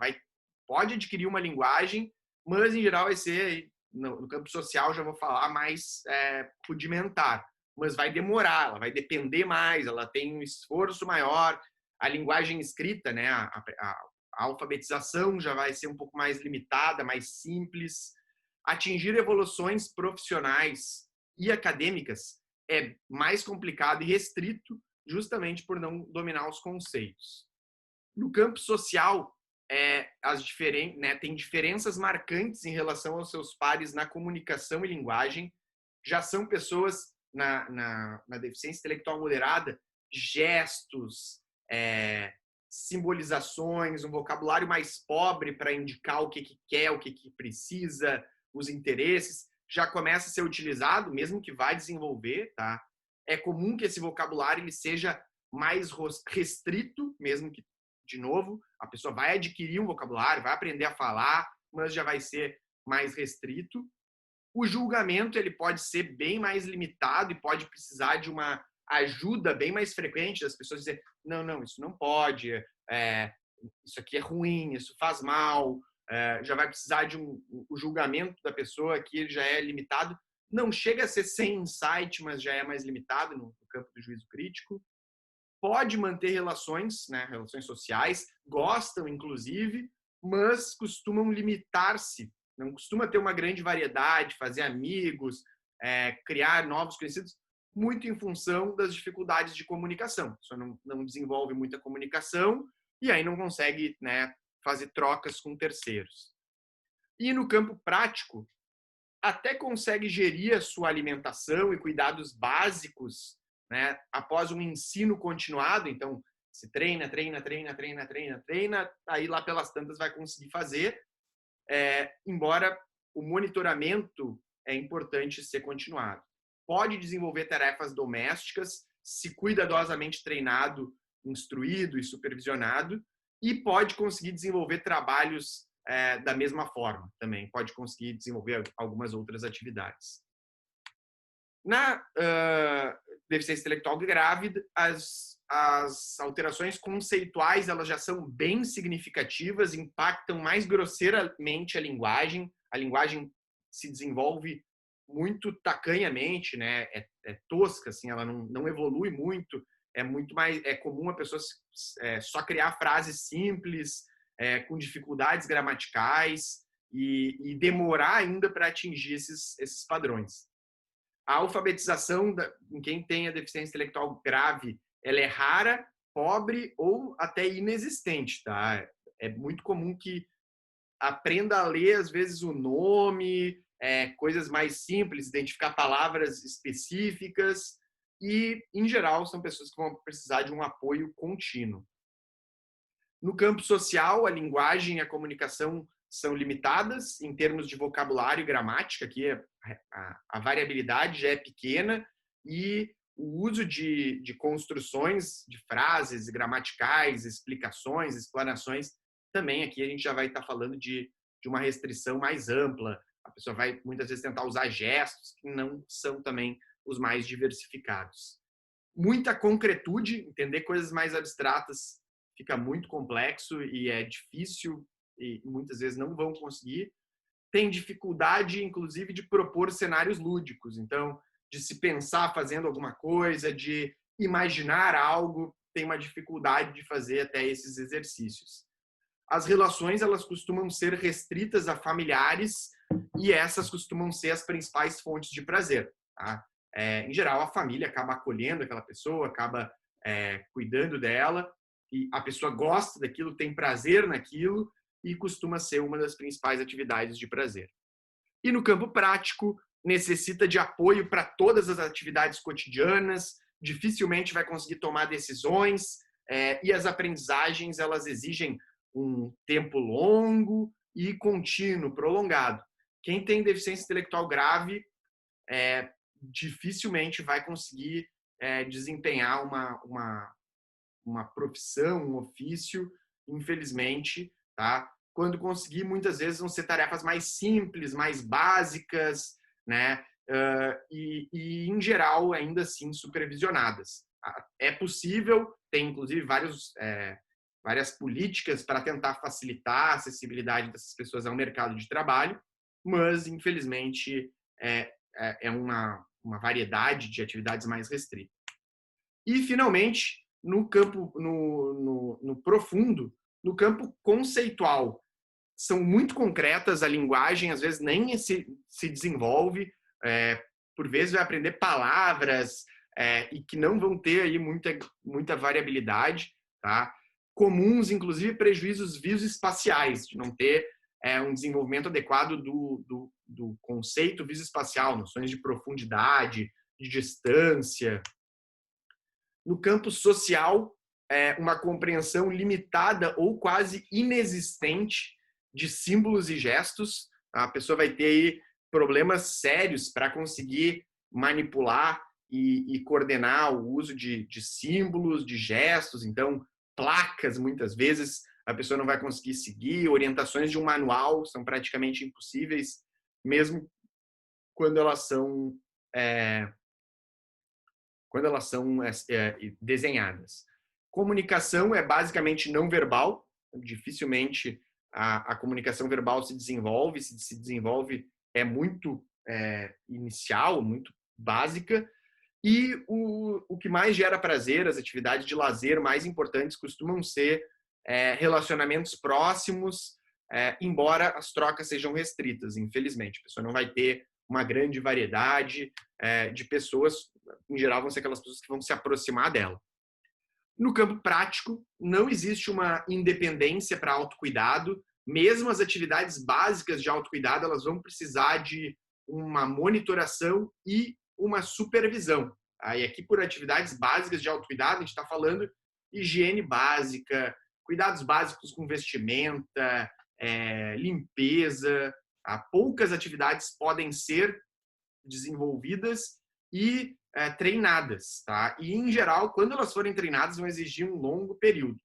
pode adquirir uma linguagem, mas, em geral, vai ser, no campo social, já vou falar, mais rudimentar. Mas vai demorar, ela vai depender mais, ela tem um esforço maior. A linguagem escrita, né, a alfabetização já vai ser um pouco mais limitada, mais simples. Atingir evoluções profissionais e acadêmicas é mais complicado e restrito, justamente por não dominar os conceitos. No campo social, tem diferenças marcantes em relação aos seus pares na comunicação e linguagem. Já são pessoas na deficiência intelectual moderada, gestos, simbolizações, um vocabulário mais pobre para indicar o que quer, o que precisa, os interesses, já começa a ser utilizado, mesmo que vá desenvolver, tá? É comum que esse vocabulário ele seja mais restrito, mesmo que, de novo, a pessoa vai adquirir um vocabulário, vai aprender a falar, mas já vai ser mais restrito. O julgamento ele pode ser bem mais limitado e pode precisar de uma ajuda bem mais frequente das pessoas dizer não, isso não pode, isso aqui é ruim, isso faz mal, já vai precisar de o julgamento da pessoa que já é limitado. Não chega a ser sem insight, mas já é mais limitado no campo do juízo crítico. Pode manter relações, né, relações sociais, gostam, inclusive, mas costumam limitar-se. Não costuma ter uma grande variedade, fazer amigos, criar novos conhecidos, muito em função das dificuldades de comunicação. Só não desenvolve muita comunicação e aí não consegue, né, fazer trocas com terceiros. E no campo prático, até consegue gerir a sua alimentação e cuidados básicos, né, após um ensino continuado. Então, se treina, aí lá pelas tantas vai conseguir fazer, embora o monitoramento é importante ser continuado. Pode desenvolver tarefas domésticas, se cuidadosamente treinado, instruído e supervisionado, e pode conseguir desenvolver trabalhos da mesma forma também. Pode conseguir desenvolver algumas outras atividades. Na deficiência intelectual grávida, as alterações conceituais elas já são bem significativas, impactam mais grosseiramente a linguagem se desenvolve muito tacanhamente, né? É tosca, assim, ela não evolui muito, é comum a pessoa só criar frases simples, com dificuldades gramaticais e demorar ainda para atingir esses padrões. A alfabetização em quem tem a deficiência intelectual grave, ela é rara, pobre ou até inexistente, tá? É muito comum que aprenda a ler, às vezes, o nome, coisas mais simples, identificar palavras específicas e, em geral, são pessoas que vão precisar de um apoio contínuo. No campo social, a linguagem e a comunicação são limitadas em termos de vocabulário e gramática, aqui a variabilidade já é pequena e o uso de construções, de frases gramaticais, explicações, explanações, também aqui a gente já vai estar falando de uma restrição mais ampla. A pessoa vai muitas vezes tentar usar gestos que não são também os mais diversificados. Muita concretude, entender coisas mais abstratas fica muito complexo e é difícil e muitas vezes não vão conseguir. Tem dificuldade, inclusive, de propor cenários lúdicos. Então, de se pensar fazendo alguma coisa, de imaginar algo, tem uma dificuldade de fazer até esses exercícios. As relações, elas costumam ser restritas a familiares e essas costumam ser as principais fontes de prazer. Tá? Em geral, a família acaba acolhendo aquela pessoa, acaba cuidando dela, e a pessoa gosta daquilo, tem prazer naquilo e costuma ser uma das principais atividades de prazer. E no campo prático, necessita de apoio para todas as atividades cotidianas, dificilmente vai conseguir tomar decisões, e as aprendizagens, elas exigem um tempo longo e contínuo, prolongado. Quem tem deficiência intelectual grave dificilmente vai conseguir desempenhar uma profissão, um ofício, infelizmente, tá? Quando conseguir, muitas vezes vão ser tarefas mais simples, mais básicas, né? E em geral, ainda assim, supervisionadas. É possível, tem inclusive várias políticas para tentar facilitar a acessibilidade dessas pessoas ao mercado de trabalho, mas, infelizmente, é uma variedade de atividades mais restritas. E, finalmente, no campo no profundo, no campo conceitual, são muito concretas, a linguagem às vezes nem se desenvolve, por vezes vai aprender palavras e que não vão ter aí muita variabilidade, tá? Comuns, inclusive, prejuízos visoespaciais, de não ter um desenvolvimento adequado do conceito visoespacial, noções de profundidade, de distância. No campo social, uma compreensão limitada ou quase inexistente de símbolos e gestos. A pessoa vai ter aí problemas sérios para conseguir manipular e coordenar o uso de símbolos, de gestos. Então, placas, muitas vezes, a pessoa não vai conseguir seguir. Orientações de um manual são praticamente impossíveis, mesmo quando elas são desenhadas. Comunicação é basicamente não verbal, dificilmente a comunicação verbal se desenvolve é muito inicial, muito básica, e o que mais gera prazer, as atividades de lazer mais importantes costumam ser relacionamentos próximos, embora as trocas sejam restritas, infelizmente. A pessoa não vai ter uma grande variedade de pessoas, em geral vão ser aquelas pessoas que vão se aproximar dela. No campo prático, não existe uma independência para autocuidado, mesmo as atividades básicas de autocuidado, elas vão precisar de uma monitoração e uma supervisão. E aqui, por atividades básicas de autocuidado, a gente está falando higiene básica, cuidados básicos com vestimenta, limpeza. Poucas atividades podem ser desenvolvidas e treinadas, tá? E, em geral, quando elas forem treinadas, vão exigir um longo período.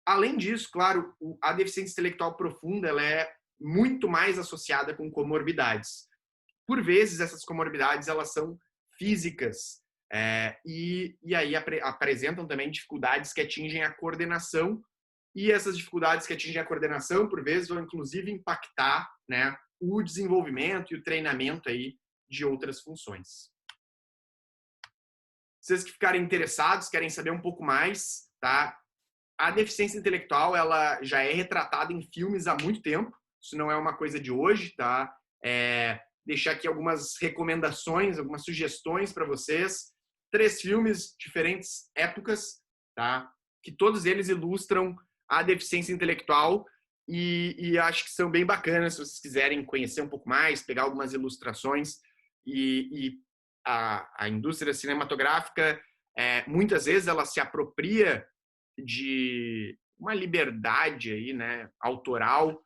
Além disso, claro, a deficiência intelectual profunda ela é muito mais associada com comorbidades. Por vezes, essas comorbidades elas são físicas e aí apresentam também dificuldades que atingem a coordenação, e essas dificuldades que atingem a coordenação, por vezes, vão inclusive impactar, né, o desenvolvimento e o treinamento aí de outras funções. Vocês que ficarem interessados, querem saber um pouco mais, tá? A deficiência intelectual, ela já é retratada em filmes há muito tempo. Isso não é uma coisa de hoje, tá? Deixar aqui algumas recomendações, algumas sugestões para vocês. 3 filmes, diferentes épocas, tá? Que todos eles ilustram a deficiência intelectual e acho que são bem bacanas se vocês quiserem conhecer um pouco mais, pegar algumas ilustrações e a indústria cinematográfica, muitas vezes ela se apropria de uma liberdade aí, né, autoral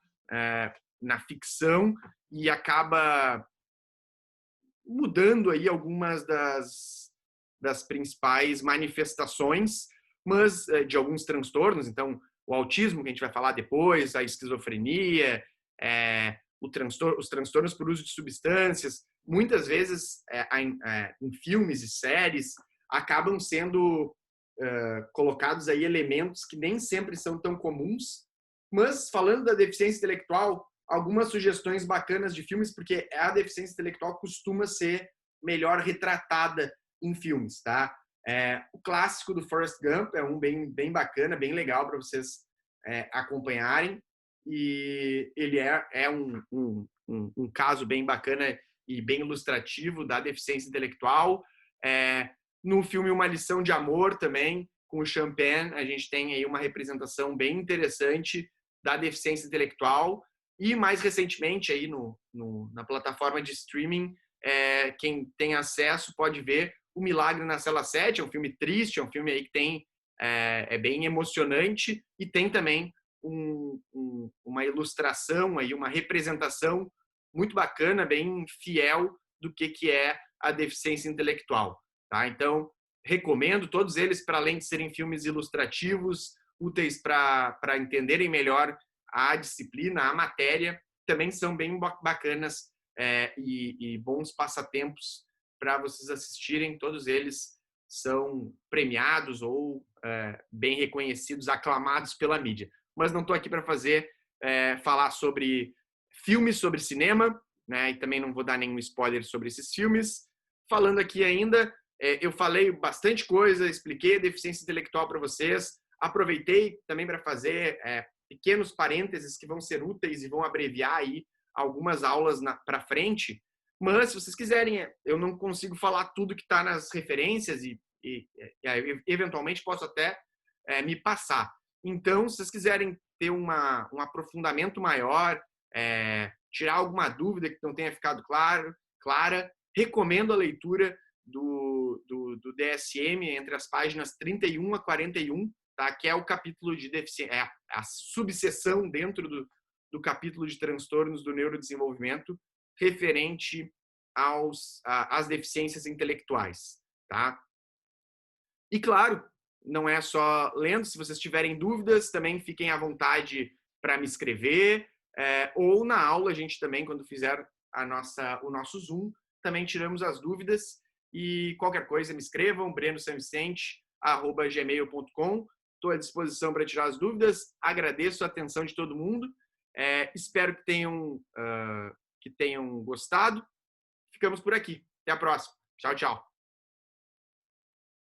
na ficção e acaba mudando aí algumas das principais manifestações, mas de alguns transtornos. Então, o autismo, que a gente vai falar depois, a esquizofrenia, os transtornos por uso de substâncias, muitas vezes em filmes e séries acabam sendo colocados aí elementos que nem sempre são tão comuns. Mas falando da deficiência intelectual, algumas sugestões bacanas de filmes, porque a deficiência intelectual costuma ser melhor retratada em filmes, tá? O clássico do Forrest Gump é um bem bacana, bem legal para vocês acompanharem. E ele é um caso bem bacana e bem ilustrativo da deficiência intelectual. No filme Uma Lição de Amor também, com o Sean Penn, a gente tem aí uma representação bem interessante da deficiência intelectual. E mais recentemente aí na plataforma de streaming, quem tem acesso pode ver O Milagre na Cela 7, é um filme triste, é um filme aí que tem é bem emocionante e tem também uma ilustração aí, uma representação muito bacana, bem fiel do que é a deficiência intelectual, tá? Então, recomendo todos eles, para além de serem filmes ilustrativos, úteis para entenderem melhor a disciplina, a matéria, também são bem bacanas e bons passatempos para vocês assistirem. Todos eles são premiados ou bem reconhecidos, aclamados pela mídia. Mas não estou aqui para falar sobre filmes, sobre cinema, né? E também não vou dar nenhum spoiler sobre esses filmes. Falando aqui ainda, eu falei bastante coisa, expliquei a deficiência intelectual para vocês, aproveitei também para fazer pequenos parênteses que vão ser úteis e vão abreviar aí algumas aulas para frente. Mas, se vocês quiserem, eu não consigo falar tudo que está nas referências e eventualmente posso até me passar. Então, se vocês quiserem ter um aprofundamento maior, tirar alguma dúvida que não tenha ficado clara, recomendo a leitura do DSM entre as páginas 31 a 41, tá? Que é o capítulo de deficiência, a subseção dentro do capítulo de transtornos do neurodesenvolvimento referente às deficiências intelectuais, tá? E claro, não é só lendo, se vocês tiverem dúvidas, também fiquem à vontade para me escrever, ou na aula a gente também, quando fizer o nosso Zoom, também tiramos as dúvidas e qualquer coisa me escrevam, brenosanvicente@gmail.com. Estou à disposição para tirar as dúvidas, agradeço a atenção de todo mundo, espero que tenham gostado. Ficamos por aqui. Até a próxima. Tchau, tchau.